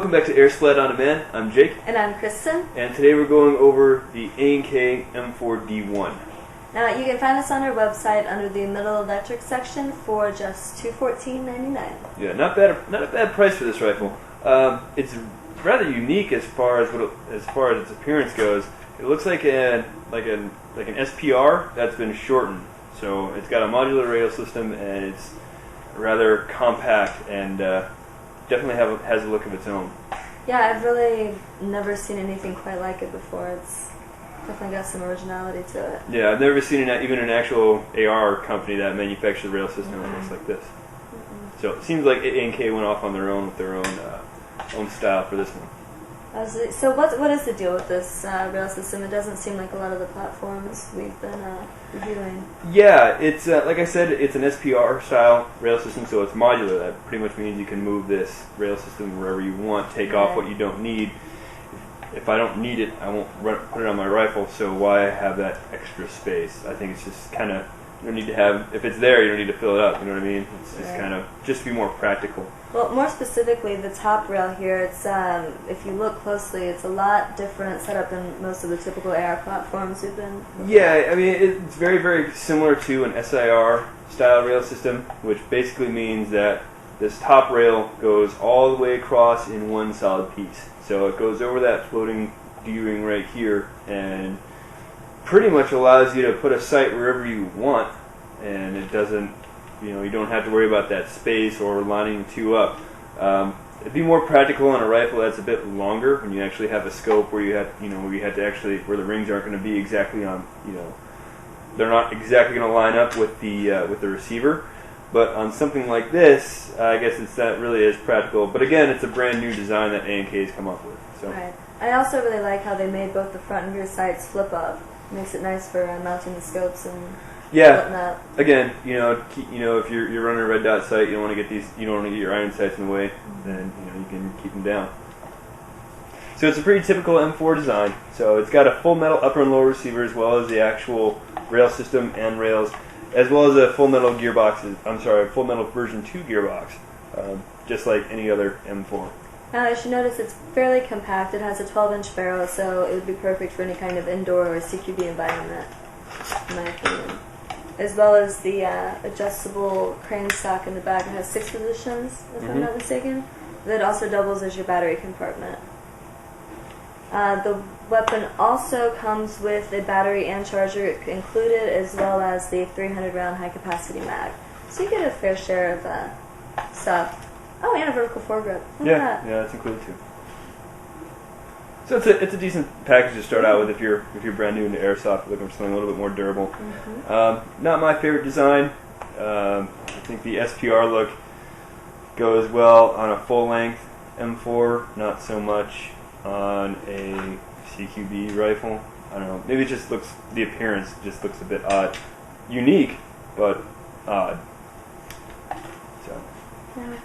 welcome back to AirSplat on Demand. I'm Jake. And I'm Kristen. And today we're going over the A&K M4D1. Now, you can find us on our website under the Middle Electric section for just $214.99. Yeah, not a bad price for this rifle. It's rather unique as far as its appearance goes. It looks like an SPR that's been shortened. So it's got a modular rail system and it's rather compact and definitely has a look of its own. Yeah, I've really never seen anything quite like it before. It's definitely got some originality to it. Yeah, I've never seen even an actual AR company that manufactures a rail system that looks like this. So it seems like A&K went off on their own with their own style for this one. So what is the deal with this rail system? It doesn't seem like a lot of the platforms we've been reviewing. Yeah, it's like I said, it's an SPR style rail system, so it's modular. That pretty much means you can move this rail system wherever you want, take off what you don't need. If I don't need it, I won't put it on my rifle, so why have that extra space? I think it's just kind of, you don't need to have, if it's there, you don't need to fill it up, you know what I mean? It's just kind of, just to be more practical. Well, more specifically, the top rail here, it's if you look closely, it's a lot different setup than most of the typical AR platforms we've been looking Yeah, I mean, it's very, very similar to an SIR style rail system, which basically means that this top rail goes all the way across in one solid piece. So it goes over that floating D-ring right here and pretty much allows you to put a sight wherever you want, and it doesn't, you don't have to worry about that space or lining two up. It'd be more practical on a rifle that's a bit longer when you actually have a scope where where the rings aren't going to be exactly on, they're not exactly going to line up with the receiver. But on something like this, I guess it's not really as practical. But again, it's a brand new design that A&K has come up with. So. Right. I also really like how they made both the front and rear sights flip up. Makes it nice for mounting the scopes and whatnot. Again, if you're running a red dot sight, you don't want to get your iron sights in the way. Then you can keep them down. So it's a pretty typical M4 design. So it's got a full metal upper and lower receiver as well as the actual rail system and rails, as well as a full metal full metal version 2 gearbox, just like any other M4. Now, as you notice, it's fairly compact. It has a 12-inch barrel, so it would be perfect for any kind of indoor or CQB environment, in my opinion. As well as the adjustable crane stock in the back. It has 6 positions, if I'm not mistaken. That also doubles as your battery compartment. The weapon also comes with a battery and charger included, as well as the 300-round high-capacity mag. So you get a fair share of stuff. Oh, and a vertical foregrip. Yeah, that's included too. So it's a decent package to start out with if you're brand new into Airsoft, looking for something a little bit more durable. Not my favorite design. I think the SPR look goes well on a full-length M4, not so much on a CQB rifle. I don't know. Maybe the appearance just looks a bit odd. Unique, but odd. So. Yeah.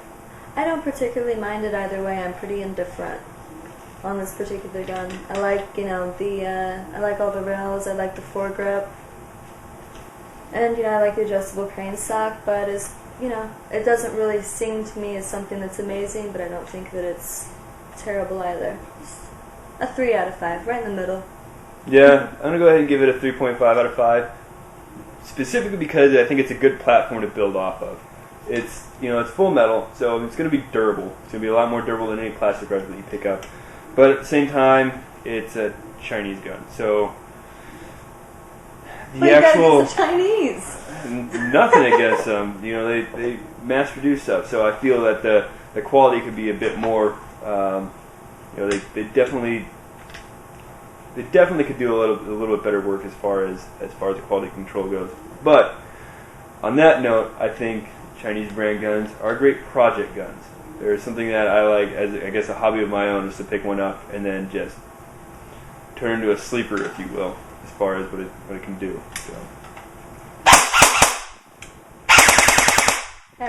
I don't particularly mind it either way. I'm pretty indifferent on this particular gun. I like, I like all the rails. I like the foregrip, and I like the adjustable crane stock. But it doesn't really seem to me as something that's amazing. But I don't think that it's terrible either. Just a 3 out of 5, right in the middle. Yeah, I'm gonna go ahead and give it a 3.5 out of 5, specifically because I think it's a good platform to build off of. It's it's full metal, so it's going to be durable. It's going to be a lot more durable than any plastic rifle that you pick up. But at the same time, it's a Chinese gun, so the actual against the Chinese. Nothing against them. They mass produce stuff, so I feel that the quality could be a bit more. They definitely could do a little bit better work as far as the quality control goes. But on that note, I think Chinese brand guns are great project guns. There's something that I like as, I guess, a hobby of my own, is to pick one up and then just turn into a sleeper, if you will, as far as what it can do. So.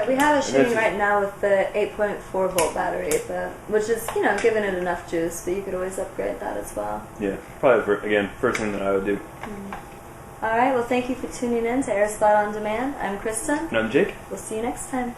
We have a shooting right now with the 8.4 volt battery, which is, giving it enough juice, but you could always upgrade that as well. Yeah, probably, first thing that I would do. Alright, well, thank you for tuning in to AirSplat on Demand. I'm Kristen. And I'm Jake. We'll see you next time.